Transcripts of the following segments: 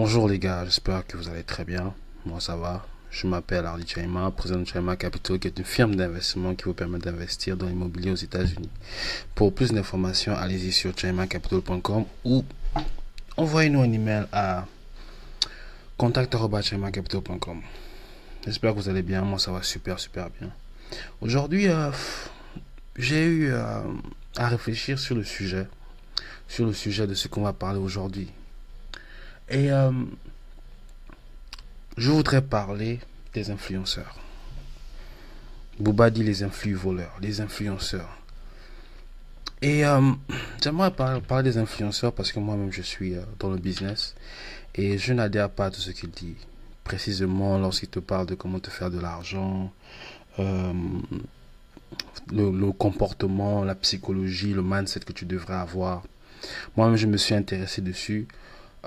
Bonjour les gars, j'espère que vous allez très bien. Moi ça va. Je m'appelle Arlie Chaima, président de Chaima Capital, qui est une firme d'investissement qui vous permet d'investir dans l'immobilier aux États-Unis. Pour plus d'informations, allez-y sur chaimacapital.com ou envoyez-nous un email à contact@chaimacapital.com. J'espère que vous allez bien. Moi ça va super bien. Aujourd'hui, j'ai eu à réfléchir sur le sujet de ce qu'on va parler aujourd'hui. Et je voudrais parler des influenceurs. Booba dit les voleurs, les influenceurs. Et j'aimerais parler des influenceurs parce que moi-même je suis dans le business et je n'adhère pas à tout ce qu'il dit. Précisément lorsqu'il te parle de comment te faire de l'argent, euh, le comportement, la psychologie, le mindset que tu devrais avoir. Moi-même je me suis intéressé dessus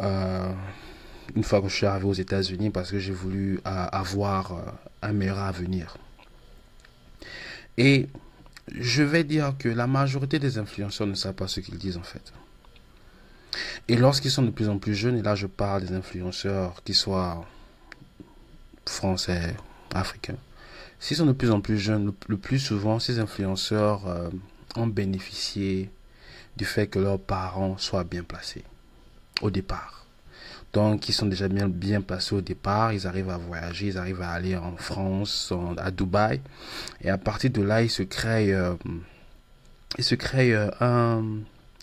euh, une fois que je suis arrivé aux États-Unis parce que j'ai voulu avoir un meilleur avenir. Et je vais dire que la majorité des influenceurs ne savent pas ce qu'ils disent en fait. Et lorsqu'ils sont de plus en plus jeunes, et là je parle des influenceurs qui soient français, africains, s'ils sont de plus en plus jeunes, le plus souvent, ces influenceurs ont bénéficié du fait que leurs parents soient bien placés au départ. Donc, ils sont déjà bien placés au départ, ils arrivent à voyager, ils arrivent à aller en France, à Dubaï. Et à partir de là,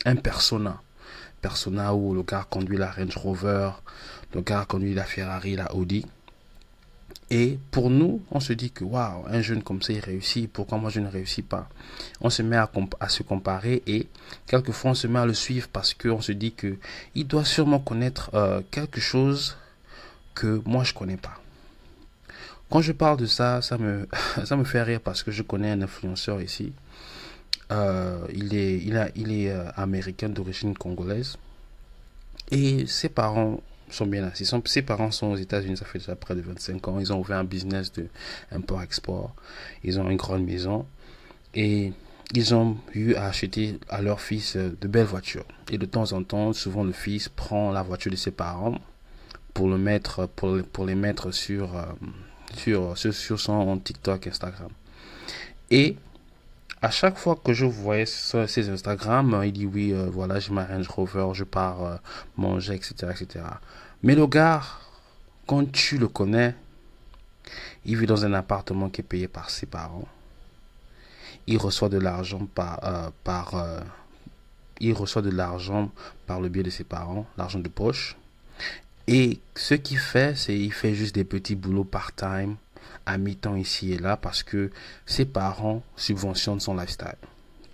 un persona. Persona où le gars conduit la Range Rover, le gars conduit la Ferrari, la Audi. Et pour nous, on se dit que waouh, un jeune comme ça, il réussit, pourquoi moi je ne réussis pas? On se met à se comparer et quelquefois on se met à le suivre parce qu'on se dit que il doit sûrement connaître quelque chose que moi je connais pas. Quand je parle de ça, ça me fait rire parce que je connais un influenceur ici. Il est américain d'origine congolaise et ses parents sont bien assis. Ses parents sont aux États-Unis, ça fait déjà près de 25 ans. Ils ont ouvert un business de import-export. Ils ont une grande maison et ils ont eu à acheter à leur fils de belles voitures. Et de temps en temps, souvent le fils prend la voiture de ses parents pour les mettre sur son TikTok, Instagram. Et à chaque fois que je voyais ces Instagram, il dit oui, voilà, j'ai ma Range Rover, je pars manger, etc., etc. Mais le gars, quand tu le connais, il vit dans un appartement qui est payé par ses parents. Il reçoit de l'argent il reçoit de l'argent par le biais de ses parents, l'argent de poche. Et ce qu'il fait, c'est il fait juste des petits boulots part-time, à mi-temps ici et là, parce que ses parents subventionnent son lifestyle.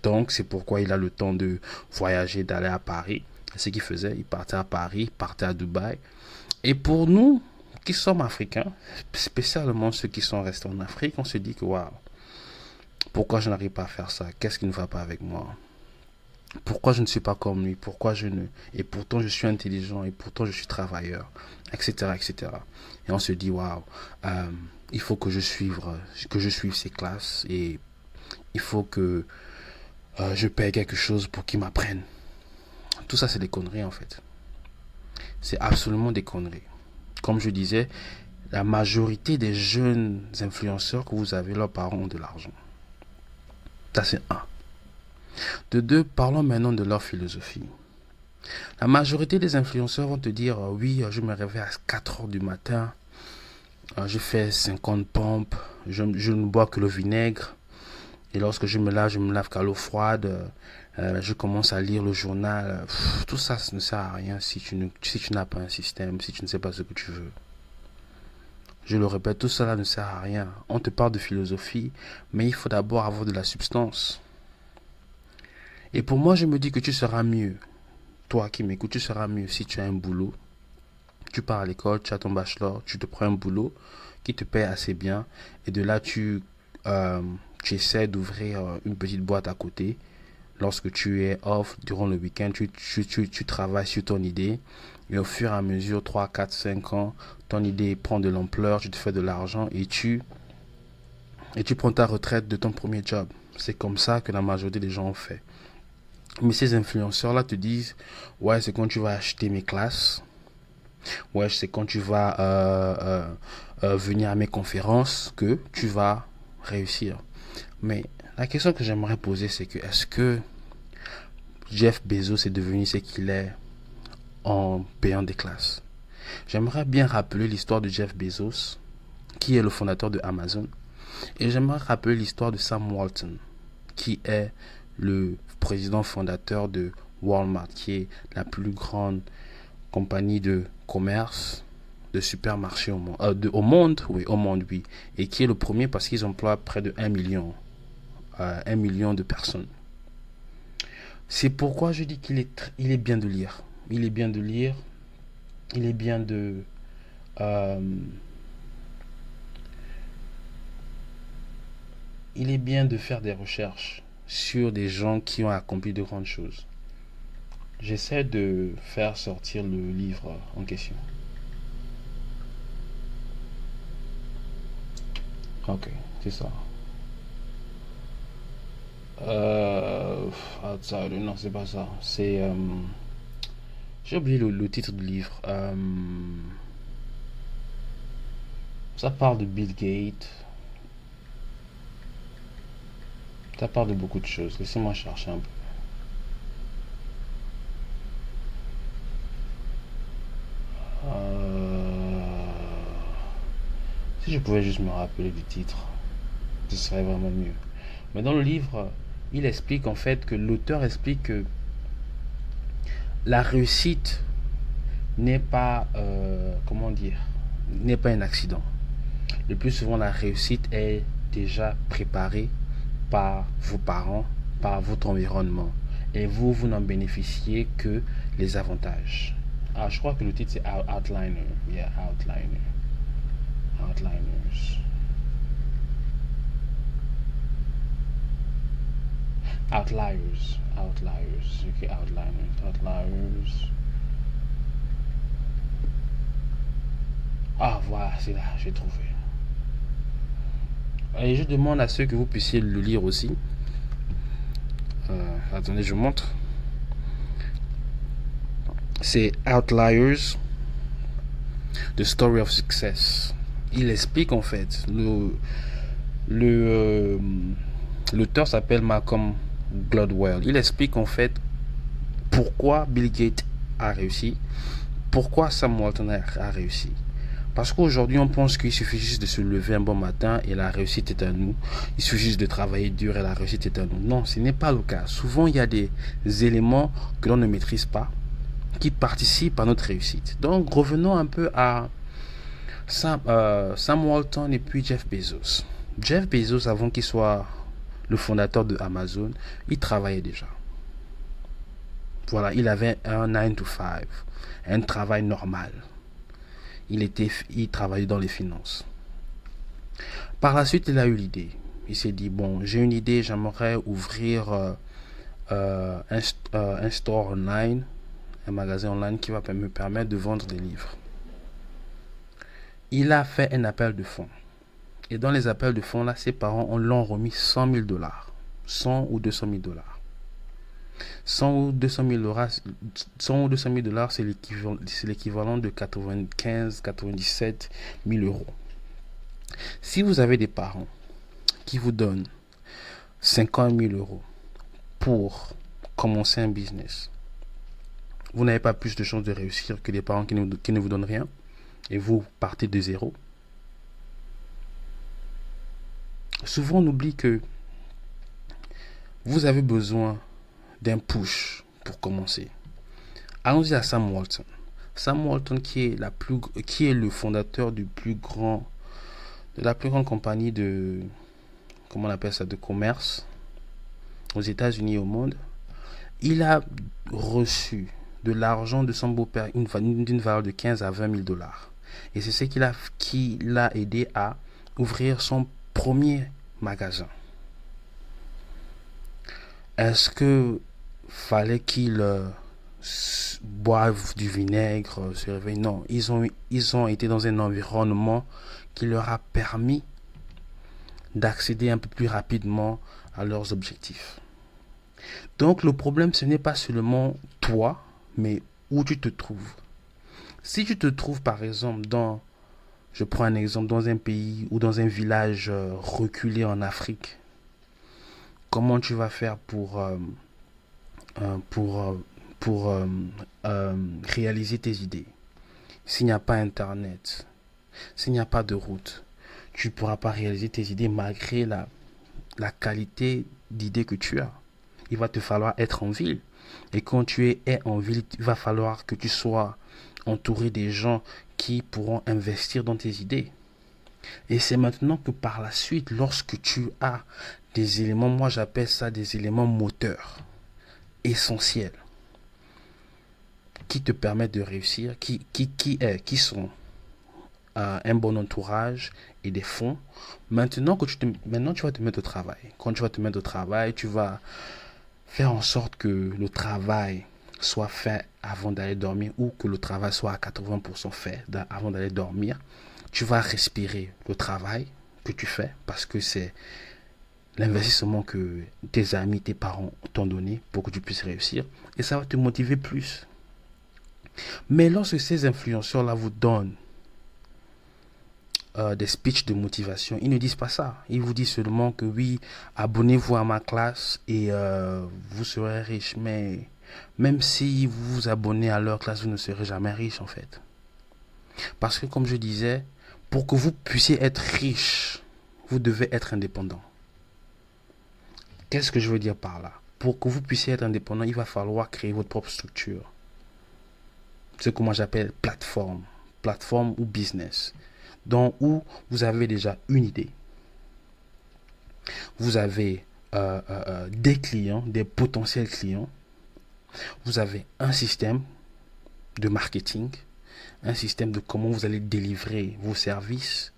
Donc, c'est pourquoi il a le temps de voyager, d'aller à Paris. C'est ce qu'il faisait. Il partait à Paris, il partait à Dubaï. Et pour nous, qui sommes africains, spécialement ceux qui sont restés en Afrique, on se dit que waouh, pourquoi je n'arrive pas à faire ça? Qu'est-ce qui ne va pas avec moi? Pourquoi je ne suis pas comme lui? Pourquoi je ne... Et pourtant je suis intelligent, et pourtant je suis travailleur, etc., etc. Et on se dit waouh, il faut que je suive ces classes et il faut que je paye quelque chose pour qu'ils m'apprennent. Tout ça, c'est des conneries en fait. C'est absolument des conneries. Comme je disais, la majorité des jeunes influenceurs que vous avez, leurs parents ont de l'argent. Ça, c'est un. De deux, parlons maintenant de leur philosophie. La majorité des influenceurs vont te dire oui, je me réveille à 4 heures du matin, je fais 50 pompes, je ne bois que le vinaigre. Et lorsque je me lave qu'à l'eau froide. Je commence à lire le journal. Tout ça, ça ne sert à rien si tu n'as pas un système, si tu ne sais pas ce que tu veux. Je le répète, tout cela ne sert à rien. On te parle de philosophie, mais il faut d'abord avoir de la substance. Et pour moi, je me dis que tu seras mieux. Toi qui m'écoutes, tu seras mieux si tu as un boulot. Tu pars à l'école, tu as ton bachelor, tu te prends un boulot qui te paie assez bien. Et de là, tu essaies d'ouvrir une petite boîte à côté. Lorsque tu es off durant le week-end, tu travailles sur ton idée. Et au fur et à mesure, 3 4 5 ans, ton idée prend de l'ampleur, tu te fais de l'argent et tu prends ta retraite de ton premier job. C'est comme ça que la majorité des gens ont fait. Mais ces influenceurs-là te disent, ouais, c'est quand tu vas acheter mes classes. ouais, c'est quand tu vas venir à mes conférences que tu vas réussir. Mais la question que j'aimerais poser, c'est que est-ce que Jeff Bezos est devenu ce qu'il est en payant des classes? J'aimerais bien rappeler l'histoire de Jeff Bezos, qui est le fondateur de Amazon, et j'aimerais rappeler l'histoire de Sam Walton, qui est le président fondateur de Walmart, qui est la plus grande compagnie de commerce, de supermarché au monde, oui, et qui est le premier parce qu'ils emploient près de 1 million de personnes. C'est pourquoi je dis il est bien de lire. Il est bien de lire. Il est bien de euh, il est bien de faire des recherches sur des gens qui ont accompli de grandes choses. J'essaie de faire sortir le livre en question. Ok, c'est ça. Outsider, non, c'est pas ça. J'ai oublié le titre du livre. Ça parle de Bill Gates. Ça parle de beaucoup de choses. Laissez-moi chercher un peu. Euh, Si je pouvais juste me rappeler du titre, ce serait vraiment mieux. Mais dans le livre, il explique en fait que l'auteur explique que la réussite n'est pas, comment dire, n'est pas un accident. Le plus souvent, la réussite est déjà préparée par vos parents, par votre environnement. Et vous, vous n'en bénéficiez que les avantages. Ah, je crois que le titre c'est Outliner. Yeah, Outliner. Outliners. Outliers. Outliers. Ok, Outliners. Outliers. Ah, voilà, c'est là, j'ai trouvé. Et je demande à ceux que vous puissiez le lire aussi. Attendez, je montre. C'est Outliers, The Story of Success. Il explique en fait, l'auteur s'appelle Malcolm Gladwell. Il explique en fait pourquoi Bill Gates a réussi, pourquoi Sam Walton a réussi. Parce qu'aujourd'hui, on pense qu'il suffit juste de se lever un bon matin et la réussite est à nous. Il suffit juste de travailler dur et la réussite est à nous. Non, ce n'est pas le cas. Souvent, il y a des éléments que l'on ne maîtrise pas qui participent à notre réussite. Donc, revenons un peu à Sam Walton et puis Jeff Bezos. Jeff Bezos, avant qu'il soit le fondateur de Amazon, il travaillait déjà. Voilà, il avait un 9 to 5, un travail normal. Il travaillait dans les finances. Par la suite, il a eu l'idée. Il s'est dit, bon, j'ai une idée, j'aimerais ouvrir un store online, un magasin online qui va me permettre de vendre des livres. Il a fait un appel de fonds. Et dans les appels de fonds, là, ses parents l'ont remis 100 000 dollars. 100 ou 200 000 dollars. 100 ou 200 000 dollars, 100 ou 200 000 dollars, c'est l'équivalent de 97 000 euros. Si vous avez des parents qui vous donnent 50 000 euros pour commencer un business, vous n'avez pas plus de chances de réussir que des parents qui ne vous donnent rien et vous partez de zéro. Souvent, on oublie que vous avez besoin d'un push pour commencer. Allons-y à Sam Walton. Sam Walton qui est le fondateur de la plus grande compagnie de, comment on appelle ça, de commerce aux États-Unis et au monde. Il a reçu de l'argent de son beau-père d'une valeur de 15 à 20 000 dollars. Et c'est ce qui l'a aidé à ouvrir son premier magasin. Est-ce que fallait qu'il boivent du vinaigre, se réveillent? Non, ils ont été dans un environnement qui leur a permis d'accéder un peu plus rapidement à leurs objectifs. Donc le problème, ce n'est pas seulement toi, mais où tu te trouves. Si tu te trouves par exemple je prends un exemple, dans un pays ou dans un village reculé en Afrique, comment tu vas faire euh, pour, euh, pour réaliser tes idées? S'il n'y a pas Internet, s'il n'y a pas de route, tu ne pourras pas réaliser tes idées malgré la qualité d'idées que tu as. Il va te falloir être en ville. Et quand es en ville, il va falloir que tu sois entouré des gens qui pourront investir dans tes idées. Et c'est maintenant que par la suite, lorsque tu as des éléments, moi j'appelle ça des éléments moteurs, essentiels, qui te permettent de réussir, qui sont un bon entourage et des fonds. Maintenant tu vas te mettre au travail. Quand tu vas te mettre au travail, tu vas faire en sorte que le travail soit fait avant d'aller dormir ou que le travail soit à 80% fait avant d'aller dormir. Tu vas respirer le travail que tu fais parce que c'est l'investissement que tes amis, tes parents t'ont donné pour que tu puisses réussir et ça va te motiver plus. Mais lorsque ces influenceurs-là vous donnent des speeches de motivation, ils ne disent pas ça. Ils vous disent seulement que oui, abonnez-vous à ma classe et vous serez riche. Mais même si vous vous abonnez à leur classe, vous ne serez jamais riche en fait. Parce que comme je disais, pour que vous puissiez être riche, vous devez être indépendant. Qu'est-ce que je veux dire par là? Pour que vous puissiez être indépendant, il va falloir créer votre propre structure. Ce que moi j'appelle plateforme ou business. Donc où vous avez déjà une idée. Vous avez des clients, des potentiels clients. Vous avez un système de marketing, un système de comment vous allez délivrer vos services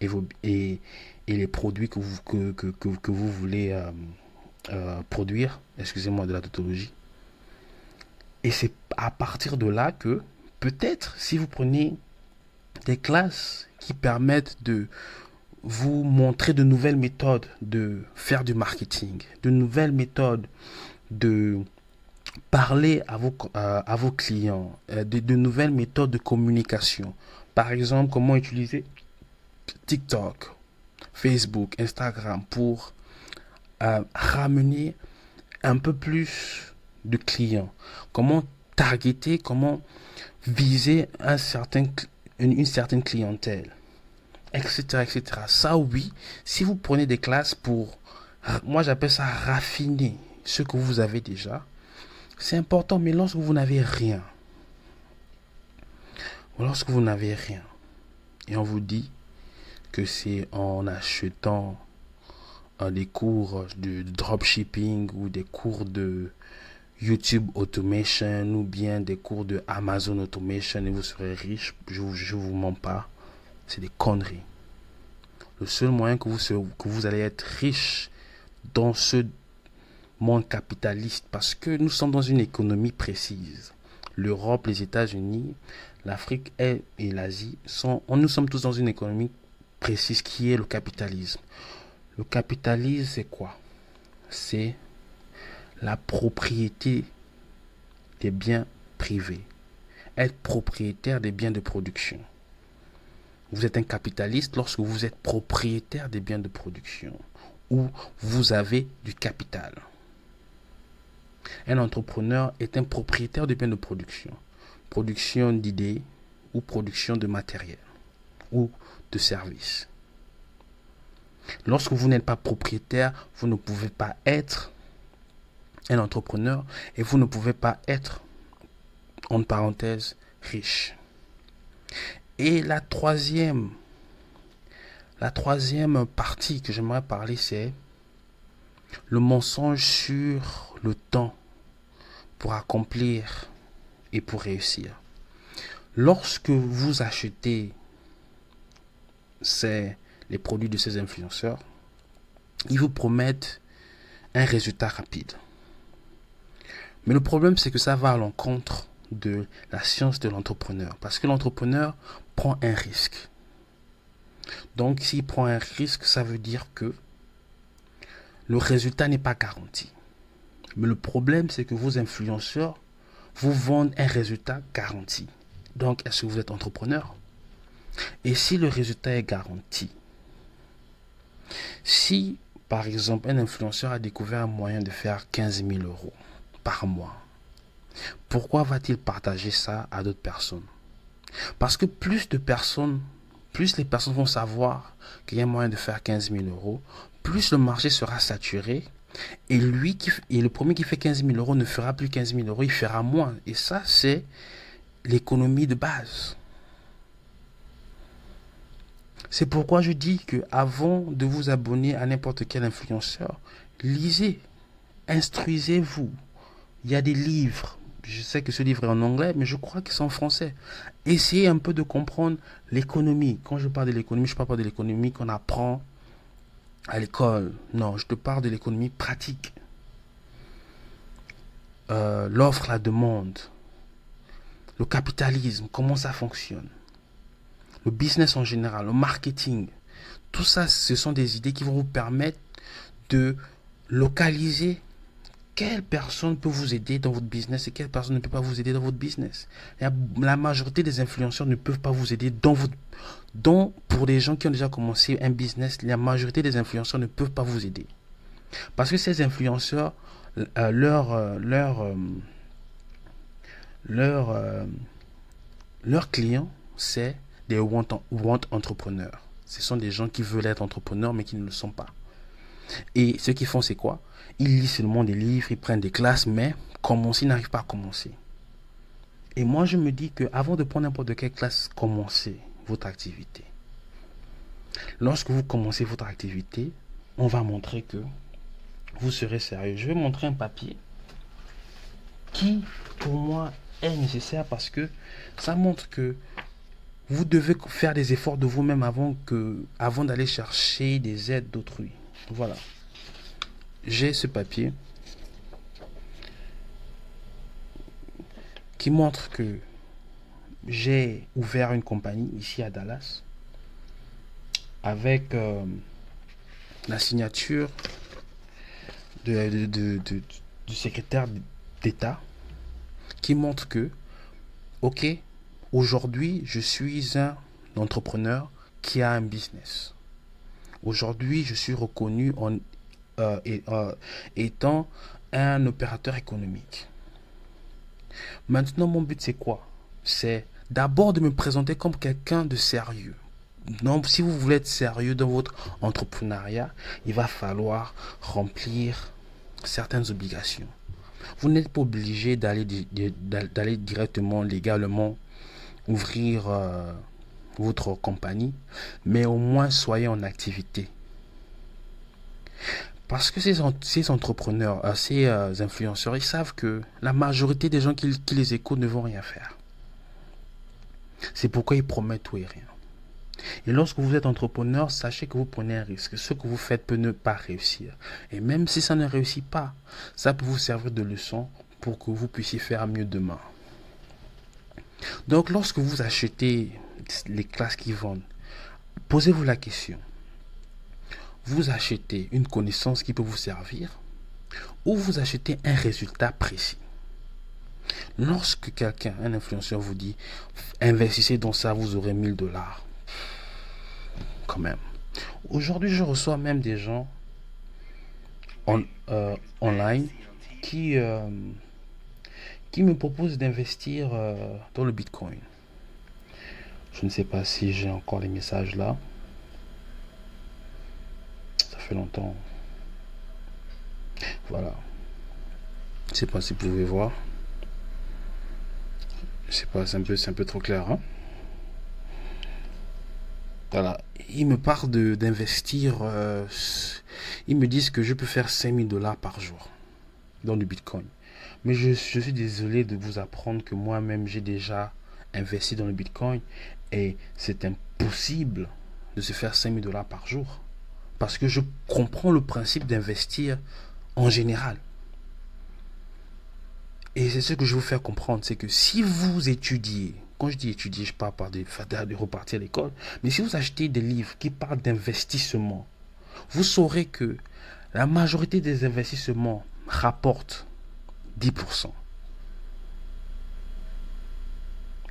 et les produits que vous voulez produire. Excusez-moi de la tautologie. Et c'est à partir de là que peut-être si vous prenez des classes qui permettent de vous montrer de nouvelles méthodes de faire du marketing, de nouvelles méthodes de parler à vos clients, de nouvelles méthodes de communication. Par exemple, comment utiliser TikTok, Facebook, Instagram pour ramener un peu plus de clients. Comment targeter, comment viser une certaine clientèle, etc., etc. Ça, oui, si vous prenez des classes pour, moi j'appelle ça raffiner ce que vous avez déjà, c'est important, mais lorsque vous n'avez rien, et on vous dit que c'est en achetant des cours de dropshipping ou des cours de YouTube Automation ou bien des cours de Amazon Automation et vous serez riche, je vous mens pas, c'est des conneries. Le seul moyen que vous allez être riche dans ce monde capitaliste, parce que nous sommes dans une économie précise. L'Europe, les États-Unis, l'Afrique et l'Asie, nous sommes tous dans une économie précise qui est le capitalisme. Le capitalisme, c'est quoi? C'est la propriété des biens privés. Être propriétaire des biens de production. Vous êtes un capitaliste lorsque vous êtes propriétaire des biens de production ou vous avez du capital. Un entrepreneur est un propriétaire des biens de production. Production d'idées ou production de matériel ou de services. Lorsque vous n'êtes pas propriétaire, vous ne pouvez pas être un entrepreneur et vous ne pouvez pas être, entre parenthèses, riche. Et la troisième partie que j'aimerais parler, c'est le mensonge sur le temps pour accomplir et pour réussir. Lorsque vous achetez les produits de ces influenceurs, ils vous promettent un résultat rapide. Mais le problème, c'est que ça va à l'encontre de la science de l'entrepreneur. Parce que l'entrepreneur prend un risque. Donc, s'il prend un risque, ça veut dire que le résultat n'est pas garanti. Mais le problème, c'est que vos influenceurs vous vendent un résultat garanti. Donc, est-ce que vous êtes entrepreneur? Et si le résultat est garanti, si par exemple un influenceur a découvert un moyen de faire 15 000 euros par mois, pourquoi va-t-il partager ça à d'autres personnes? Parce que plus les personnes vont savoir qu'il y a un moyen de faire 15 000 euros, plus le marché sera saturé. Et le premier qui fait 15 000 euros ne fera plus 15 000 euros, il fera moins. Et ça, c'est l'économie de base. C'est pourquoi je dis que avant de vous abonner à n'importe quel influenceur, lisez, instruisez-vous. Il y a des livres. Je sais que ce livre est en anglais, mais je crois que c'est en français. Essayez un peu de comprendre l'économie. Quand je parle de l'économie, je ne parle pas de l'économie qu'on apprend à l'école. Non, je te parle de l'économie pratique. L'offre, la demande, le capitalisme, comment ça fonctionne, le business en général, le marketing. Tout ça, ce sont des idées qui vont vous permettre de localiser quelle personne peut vous aider dans votre business et quelle personne ne peut pas vous aider dans votre business. La majorité des influenceurs ne peuvent pas vous aider pour les gens qui ont déjà commencé un business, la majorité des influenceurs ne peuvent pas vous aider. Parce que ces influenceurs, leurs clients, c'est des want entrepreneurs. Ce sont des gens qui veulent être entrepreneurs mais qui ne le sont pas. Et ce qu'ils font, c'est quoi? Ils lisent seulement des livres, ils prennent des classes, mais commencer, ils n'arrivent pas à commencer. Et moi, je me dis qu'avant de prendre n'importe quelle classe, commencez votre activité. Lorsque vous commencez votre activité, on va montrer que vous serez sérieux. Je vais montrer un papier qui, pour moi, est nécessaire parce que ça montre que vous devez faire des efforts de vous-même avant d'aller chercher des aides d'autrui. Voilà. J'ai ce papier qui montre que j'ai ouvert une compagnie ici à Dallas avec la signature du secrétaire d'État qui montre que, ok, aujourd'hui, je suis un entrepreneur qui a un business. Aujourd'hui, je suis reconnu étant un opérateur économique. Maintenant, mon but, c'est quoi? C'est d'abord de me présenter comme quelqu'un de sérieux. Donc, si vous voulez être sérieux dans votre entrepreneuriat, il va falloir remplir certaines obligations. Vous n'êtes pas obligé d'aller directement, légalement, ouvrir votre compagnie, mais au moins soyez en activité. Parce que ces entrepreneurs, ces influenceurs, ils savent que la majorité des gens qui les écoutent ne vont rien faire. C'est pourquoi ils promettent tout et rien. Et lorsque vous êtes entrepreneur, sachez que vous prenez un risque. Ce que vous faites peut ne pas réussir. Et même si ça ne réussit pas, ça peut vous servir de leçon pour que vous puissiez faire mieux demain. Donc lorsque vous achetez les classes qui vendent, posez-vous la question. Vous achetez une connaissance qui peut vous servir ou vous achetez un résultat précis. Lorsque quelqu'un, un influenceur vous dit investissez dans ça, vous aurez 1000 dollars. Quand même. Aujourd'hui, je reçois même des gens online qui me proposent d'investir dans le Bitcoin. Je ne sais pas si j'ai encore les messages là. Ça fait longtemps. Voilà. Je ne sais pas si vous pouvez voir. Je sais pas, c'est un peu trop clair. Hein? Voilà. Ils me parlent d'investir. Ils me disent que je peux faire 5000 dollars par jour dans le Bitcoin. Mais je suis désolé de vous apprendre que moi-même, j'ai déjà investi dans le Bitcoin. Et c'est impossible de se faire 5000 dollars par jour. Parce que je comprends le principe d'investir en général. Et c'est ce que je veux vous faire comprendre, c'est que si vous étudiez, quand je dis étudier, je parle pas de repartir à l'école, mais si vous achetez des livres qui parlent d'investissement, vous saurez que la majorité des investissements rapportent 10%.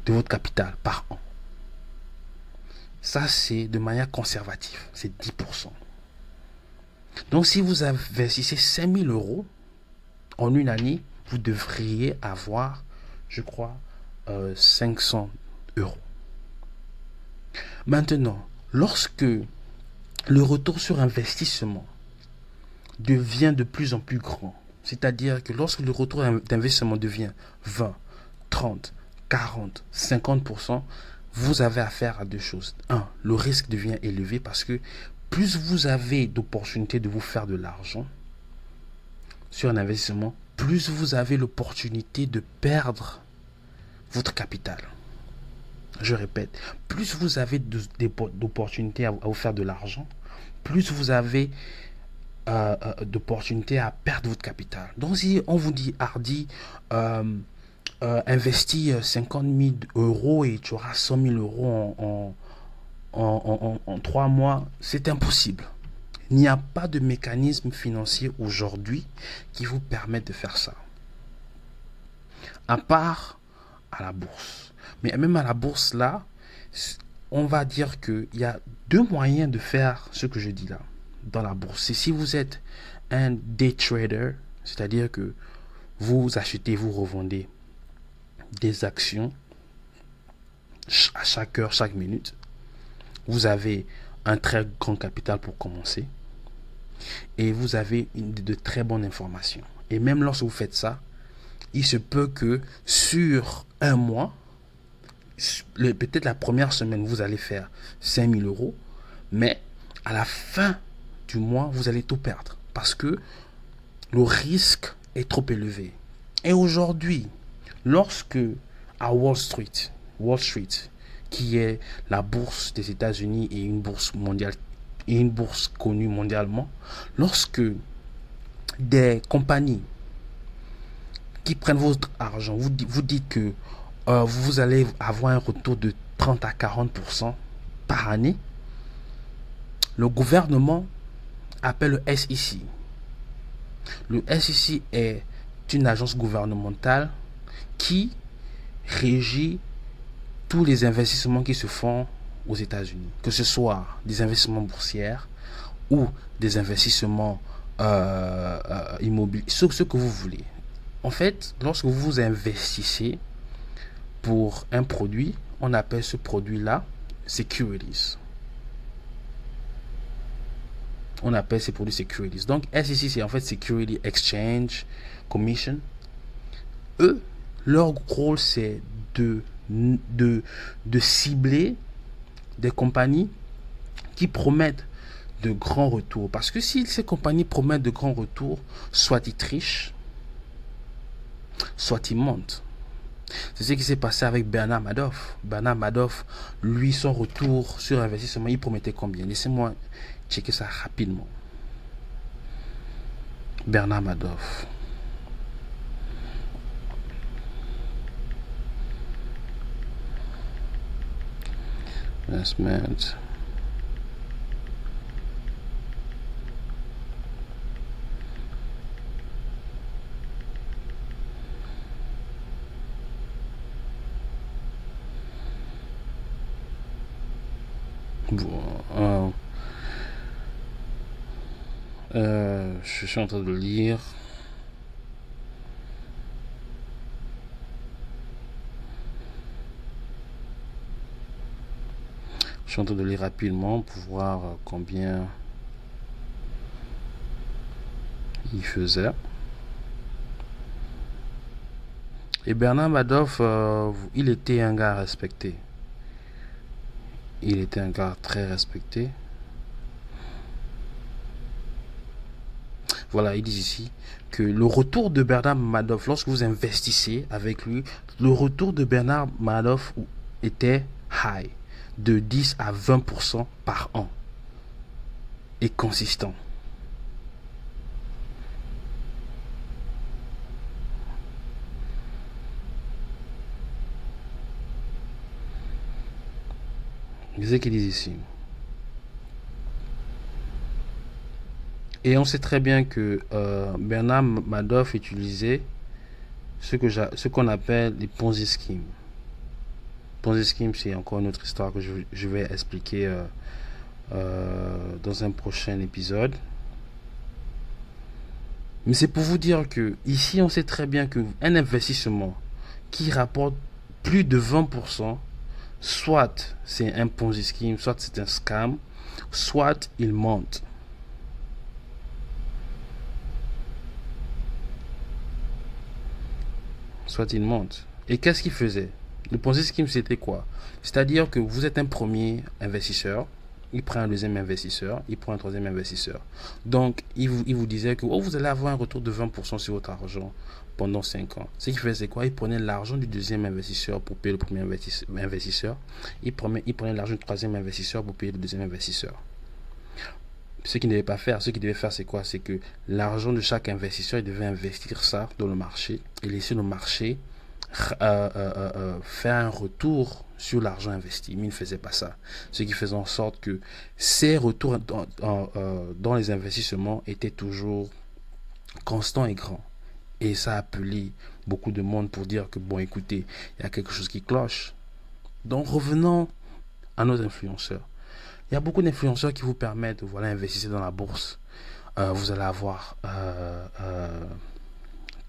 de votre capital par an. Ça, c'est de manière conservative, c'est 10%. Donc, si vous investissez 5 000 euros en une année, vous devriez avoir, je crois, 500 euros. Maintenant, lorsque le retour sur investissement devient de plus en plus grand, c'est-à-dire que lorsque le retour d'investissement devient 20, 30, 40, 50%, vous avez affaire à deux choses. Un, le risque devient élevé parce que plus vous avez d'opportunités de vous faire de l'argent sur un investissement, plus vous avez l'opportunité de perdre votre capital. Je répète, plus vous avez d'opportunités à vous faire de l'argent, plus vous avez d'opportunités à perdre votre capital. Donc si on vous dit, Hardy, investis 50 000 euros et tu auras 100 000 euros en 3 mois, c'est impossible. Il n'y a pas de mécanisme financier aujourd'hui qui vous permette de faire ça. À part à la bourse. Mais même à la bourse, là, on va dire qu'il y a deux moyens de faire ce que je dis là, dans la bourse. C'est si vous êtes un day trader, c'est-à-dire que vous achetez, vous revendez des actions à chaque heure, chaque minute. Vous avez un très grand capital pour commencer. Et vous avez de très bonnes informations. Et même lorsque vous faites ça, il se peut que sur un mois, peut-être la première semaine, vous allez faire 5 000 euros, mais à la fin du mois, vous allez tout perdre parce que le risque est trop élevé. Et aujourd'hui, lorsque à Wall Street, qui est la bourse des États-Unis et une bourse mondiale, et une bourse connue mondialement, lorsque des compagnies qui prennent votre argent, vous dites que vous allez avoir un retour de 30 à 40% par année, le gouvernement appelle le SEC. Le SEC est une agence gouvernementale qui régit tous les investissements qui se font aux États-Unis, que ce soit des investissements boursiers ou des investissements immobiliers, ce que vous voulez. En fait, lorsque vous investissez pour un produit, on appelle ce produit-là securities. On appelle ces produits securities. Donc, SEC, c'est en fait Security Exchange Commission. Eux, leur rôle, c'est de cibler des compagnies qui promettent de grands retours. Parce que si ces compagnies promettent de grands retours, soit ils trichent, soit ils mentent. C'est ce qui s'est passé avec Bernard Madoff. Bernard Madoff, lui, son retour sur investissement, il promettait combien? Laissez-moi checker ça rapidement. Bernard Madoff. Investment. Bon, je suis en train de lire. Je suis en train de lire rapidement pour voir combien il faisait. Et Bernard Madoff, il était un gars respecté. Il était un gars très respecté. Voilà, il dit ici que le retour de Bernard Madoff, lorsque vous investissez avec lui, le retour de Bernard Madoff était high, de 10 à 20% par an, et consistant. C'est ce qu'ils disent ici. Et on sait très bien que Bernard Madoff utilisait ce qu'on appelle les Ponzi schemes. Ponzi scheme, c'est encore une autre histoire que je vais expliquer dans un prochain épisode. Mais c'est pour vous dire que ici, on sait très bien qu'un investissement qui rapporte plus de 20%, soit c'est un Ponzi scheme, soit c'est un scam, soit il monte. Soit il monte. Et qu'est-ce qu'il faisait? Le Ponzi scheme, c'était quoi? C'est-à-dire que vous êtes un premier investisseur, il prend un deuxième investisseur, il prend un troisième investisseur. Donc, il vous disait que vous allez avoir un retour de 20% sur votre argent pendant 5 ans. Ce qu'il faisait, c'est quoi? Il prenait l'argent du deuxième investisseur pour payer le premier investisseur. Il prenait l'argent du troisième investisseur pour payer le deuxième investisseur. Ce qu'il ne devait pas faire, ce qu'il devait faire, c'est quoi? C'est que l'argent de chaque investisseur, il devait investir ça dans le marché et laisser le marché faire un retour sur l'argent investi. Mais il ne faisait pas ça. Ce qui faisait en sorte que ces retours dans les investissements étaient toujours constants et grands. Et ça a appelé beaucoup de monde pour dire que, bon, écoutez, il y a quelque chose qui cloche. Donc, revenons à nos influenceurs. Il y a beaucoup d'influenceurs qui vous permettent de investir dans la bourse. Vous allez avoir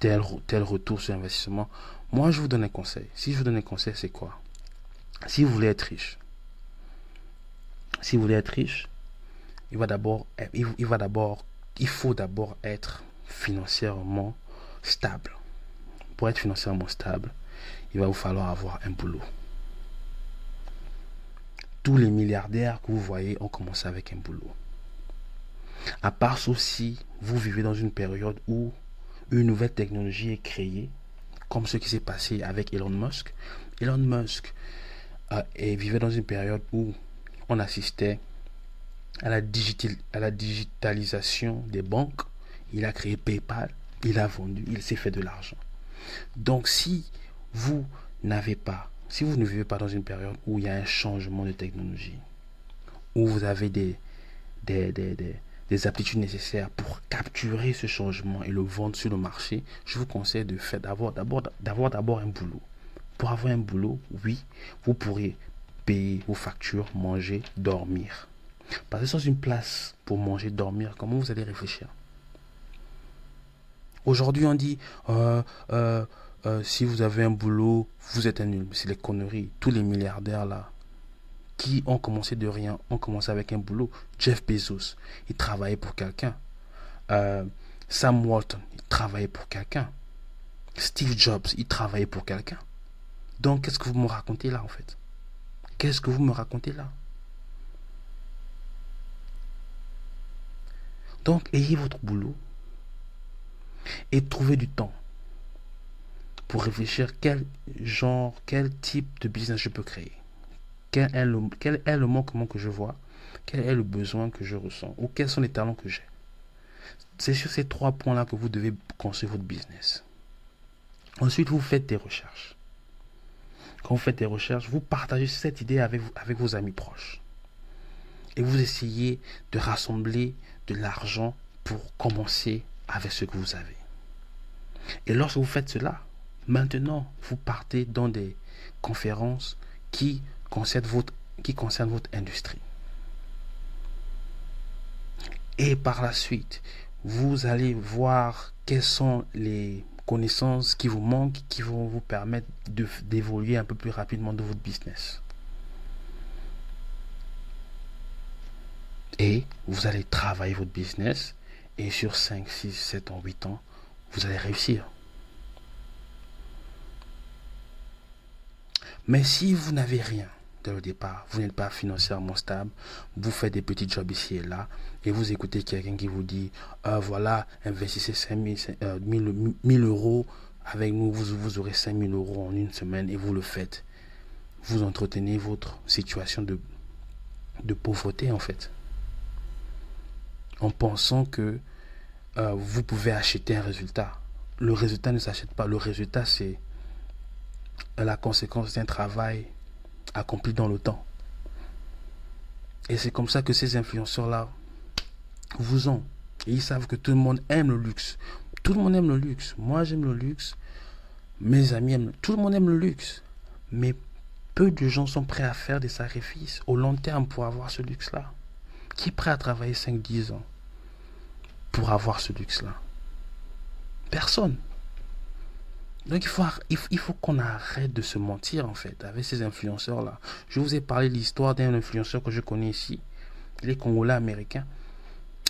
tel retour sur investissement. Moi, je vous donne un conseil. Si je vous donne un conseil, c'est quoi? Si vous voulez être riche, il faut d'abord être financièrement stable. Pour être financièrement stable, il va vous falloir avoir un boulot. Tous les milliardaires que vous voyez ont commencé avec un boulot. À part ceci, vous vivez dans une période où une nouvelle technologie est créée, comme ce qui s'est passé avec Elon Musk. Elon Musk vivait dans une période où on assistait à la digitalisation des banques. Il a créé PayPal, il a vendu, il s'est fait de l'argent. Donc si vous ne vivez pas dans une période où il y a un changement de technologie, où vous avez des aptitudes nécessaires pour capturer ce changement et le vendre sur le marché, je vous conseille d'avoir d'abord un boulot. Pour avoir un boulot, oui, vous pourrez payer vos factures, manger, dormir. Parce que sans une place pour manger, dormir, comment vous allez réfléchir? Aujourd'hui, on dit si vous avez un boulot, vous êtes un nul. C'est les conneries. Tous les milliardaires là, qui ont commencé de rien, ont commencé avec un boulot. Jeff Bezos, il travaillait pour quelqu'un. Sam Walton, il travaillait pour quelqu'un. Steve Jobs, il travaillait pour quelqu'un. Donc, qu'est-ce que vous me racontez là, en fait? Qu'est-ce que vous me racontez là? Donc, ayez votre boulot et trouvez du temps pour réfléchir quel type de business je peux créer. Quel est le manquement que je vois? Quel est le besoin que je ressens? Ou quels sont les talents que j'ai? C'est sur ces 3 points-là que vous devez construire votre business. Ensuite, vous faites des recherches. Quand vous faites des recherches, vous partagez cette idée avec vos amis proches. Et vous essayez de rassembler de l'argent pour commencer avec ce que vous avez. Et lorsque vous faites cela, maintenant, vous partez dans des conférences qui concernent votre industrie. Et par la suite, vous allez voir quelles sont les connaissances qui vous manquent, qui vont vous permettre d'évoluer un peu plus rapidement dans votre business. Et vous allez travailler votre business et sur 5, 6, 7 ans, 8 ans, vous allez réussir. Mais si vous n'avez rien dès le départ, vous n'êtes pas financièrement stable, vous faites des petits jobs ici et là, et vous écoutez quelqu'un qui vous dit, voilà, investissez 1000 euros, avec nous, vous aurez 5000 euros en une semaine, et vous le faites. Vous entretenez votre situation de pauvreté, en fait. En pensant que vous pouvez acheter un résultat. Le résultat ne s'achète pas. Le résultat, c'est la conséquence d'un travail accompli dans le temps. Et c'est comme ça que ces influenceurs-là vous ont. Et ils savent que tout le monde aime le luxe. Tout le monde aime le luxe. Moi, j'aime le luxe. Mes amis aiment. Tout le monde aime le luxe. Mais Peu de gens sont prêts à faire des sacrifices au long terme pour avoir ce luxe-là. Qui est prêt à travailler 5-10 ans pour avoir ce luxe-là? Personne. Donc il faut qu'on arrête de se mentir en fait avec ces influenceurs-là. Je vous ai parlé de l'histoire d'un influenceur que je connais ici. Il est congolais américain.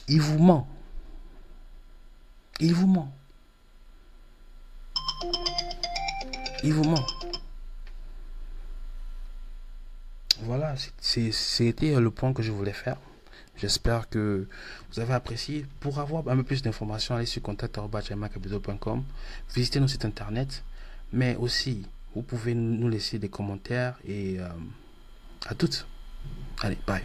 Il vous ment. Il vous ment. Il vous ment. Voilà, c'était le point que je voulais faire. J'espère que vous avez apprécié. Pour avoir un peu plus d'informations, allez sur contact@gmail.com, visitez nos sites internet, mais aussi vous pouvez nous laisser des commentaires et à toutes. Allez, bye.